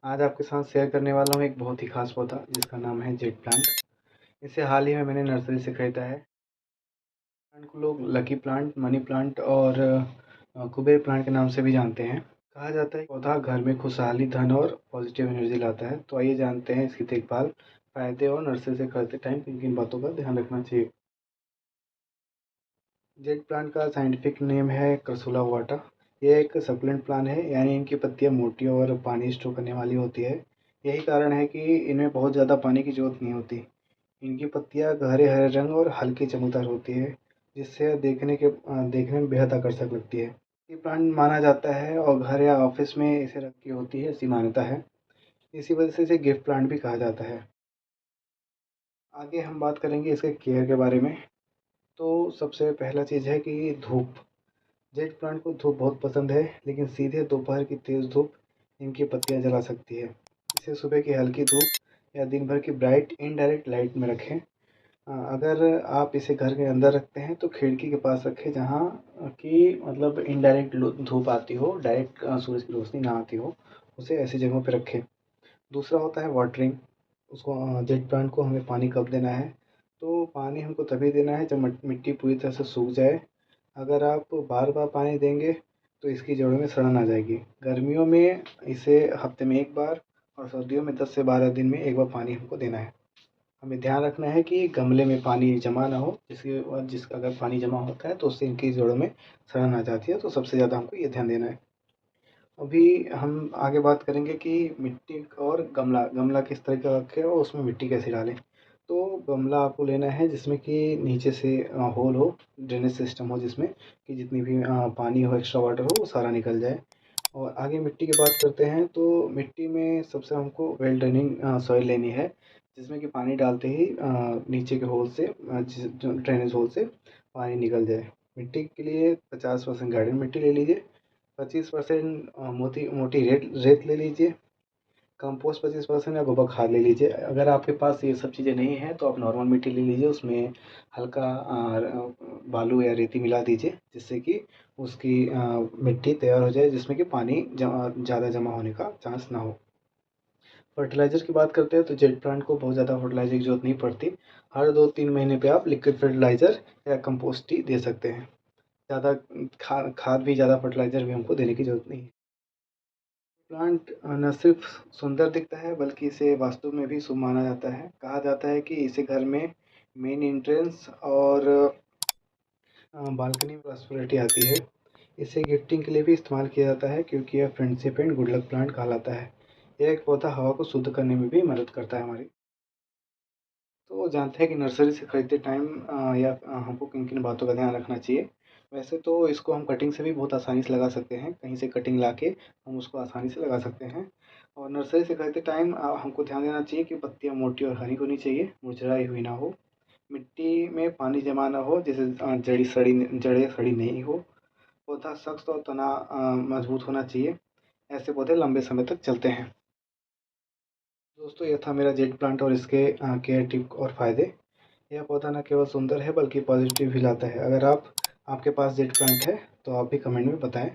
आज आपके साथ शेयर करने वाला हूँ एक बहुत ही ख़ास पौधा जिसका नाम है जेड प्लांट। इसे हाल ही में मैंने नर्सरी से ख़रीदा है। प्लांट को लोग लकी प्लांट, मनी प्लांट और कुबेर प्लांट के नाम से भी जानते हैं। कहा जाता है पौधा घर में खुशहाली, धन और पॉजिटिव एनर्जी लाता है। तो आइए जानते हैं इसकी देखभाल, फ़ायदे और नर्सरी से खरीदते टाइम किन किन बातों का ध्यान रखना चाहिए। जेड प्लांट का साइंटिफिक नेम है क्रसूला वाटा। यह एक सक्लेंट प्लांट है, यानी इनकी पत्तियां मोटी और पानी स्टोर करने वाली होती है। यही कारण है कि इनमें बहुत ज़्यादा पानी की ज़रूरत नहीं होती। इनकी पत्तियां गहरे हरे रंग और हल्की चमकदार होती है, जिससे देखने में बेहद आकर्षक लगती है। ये प्लांट माना जाता है और घर या ऑफिस में इसे रखी होती है, ऐसी मान्यता है। इसी वजह से इसे गिफ्ट प्लांट भी कहा जाता है। आगे हम बात करेंगे इसके केयर के बारे में। तो सबसे पहला चीज़ है कि धूप। जेड प्लांट को धूप बहुत पसंद है, लेकिन सीधे दोपहर की तेज़ धूप इनकी पत्तियां जला सकती है। इसे सुबह की हल्की धूप या दिन भर की ब्राइट इनडायरेक्ट लाइट में रखें। अगर आप इसे घर के अंदर रखते हैं तो खिड़की के पास रखें, जहाँ की मतलब इनडायरेक्ट धूप आती हो, डायरेक्ट सूरज की रोशनी ना आती हो। उसे ऐसी जगहों पर रखें। दूसरा होता है वाटरिंग। जेड प्लांट को हमें पानी कब देना है? तो पानी हमको तभी देना है जब मिट्टी पूरी तरह से सूख जाए। अगर आप बार-बार पानी देंगे तो इसकी जड़ों में सड़न आ जाएगी। गर्मियों में इसे हफ्ते में 1 बार और सर्दियों में 10 से 12 दिन में 1 बार पानी हमको देना है। हमें ध्यान रखना है कि गमले में पानी जमा ना हो, अगर पानी जमा होता है तो उससे इनकी जड़ों में सड़न आ जाती है, तो सबसे ज़्यादा हमको ये ध्यान देना है। अभी हम आगे बात करेंगे कि मिट्टी और गमला गमला किस तरह का रखें और उसमें मिट्टी कैसे डालें। तो गमला आपको लेना है जिसमें कि नीचे से होल हो, ड्रेनेज सिस्टम हो, जिसमें कि जितनी भी पानी हो, एक्स्ट्रा वाटर हो, वो सारा निकल जाए। और आगे मिट्टी की बात करते हैं तो मिट्टी में सबसे हमको वेल ड्रेनिंग सॉइल लेनी है, जिसमें कि पानी डालते ही नीचे के होल से जो ड्रेनेज होल से पानी निकल जाए। मिट्टी के लिए 50% गार्डन मिट्टी ले लीजिए, 25% मोटी मोटी रेत ले लीजिए, कंपोस्ट 25% या गोबर खाद ले लीजिए। अगर आपके पास ये सब चीज़ें नहीं हैं तो आप नॉर्मल मिट्टी ले लीजिए, उसमें हल्का बालू या रेती मिला दीजिए, जिससे कि उसकी मिट्टी तैयार हो जाए, जिसमें कि पानी ज़्यादा जमा होने का चांस ना हो। फर्टिलाइज़र की बात करते हैं तो जेट प्लांट को बहुत ज़्यादा फर्टिलाइज़र की ज़रूरत नहीं पड़ती। हर 2-3 महीने पे आप लिक्विड फर्टिलाइज़र या कंपोस्ट ही दे सकते हैं। ज़्यादा खाद भी, ज़्यादा फर्टिलाइज़र भी हमको देने की ज़रूरत नहीं है। प्लांट न सिर्फ सुंदर दिखता है, बल्कि इसे वास्तु में भी शुभ माना जाता है। कहा जाता है कि इसे घर में मेन एंट्रेंस और बालकनी में प्रॉस्पेरिटी आती है। इसे गिफ्टिंग के लिए भी इस्तेमाल किया जाता है, क्योंकि यह friendship and good luck plant कहलाता है। यह एक पौधा हवा को शुद्ध करने में भी मदद करता है हमारी। तो जानते हैं कि नर्सरी से खरीदते टाइम हमको किन-किन बातों का ध्यान रखना चाहिए। वैसे तो इसको हम कटिंग से भी बहुत आसानी से लगा सकते हैं, कहीं से कटिंग लाके हम उसको आसानी से लगा सकते हैं। और नर्सरी से खरीदते टाइम हमको ध्यान देना चाहिए कि पत्तियाँ मोटी और हरी होनी चाहिए, मुरझाई हुई ना हो। मिट्टी में पानी जमा ना हो, जिससे जड़ें सड़ी नहीं हो। पौधा सख्त और तना मजबूत होना चाहिए। ऐसे पौधे लंबे समय तक चलते हैं। दोस्तों, यह था मेरा जेट प्लांट और इसके केयर टिप और फ़ायदे। यह पौधा न केवल सुंदर है, बल्कि पॉजिटिव भी लाता है। अगर आपके पास जेट प्लांट है तो आप भी कमेंट में बताएं।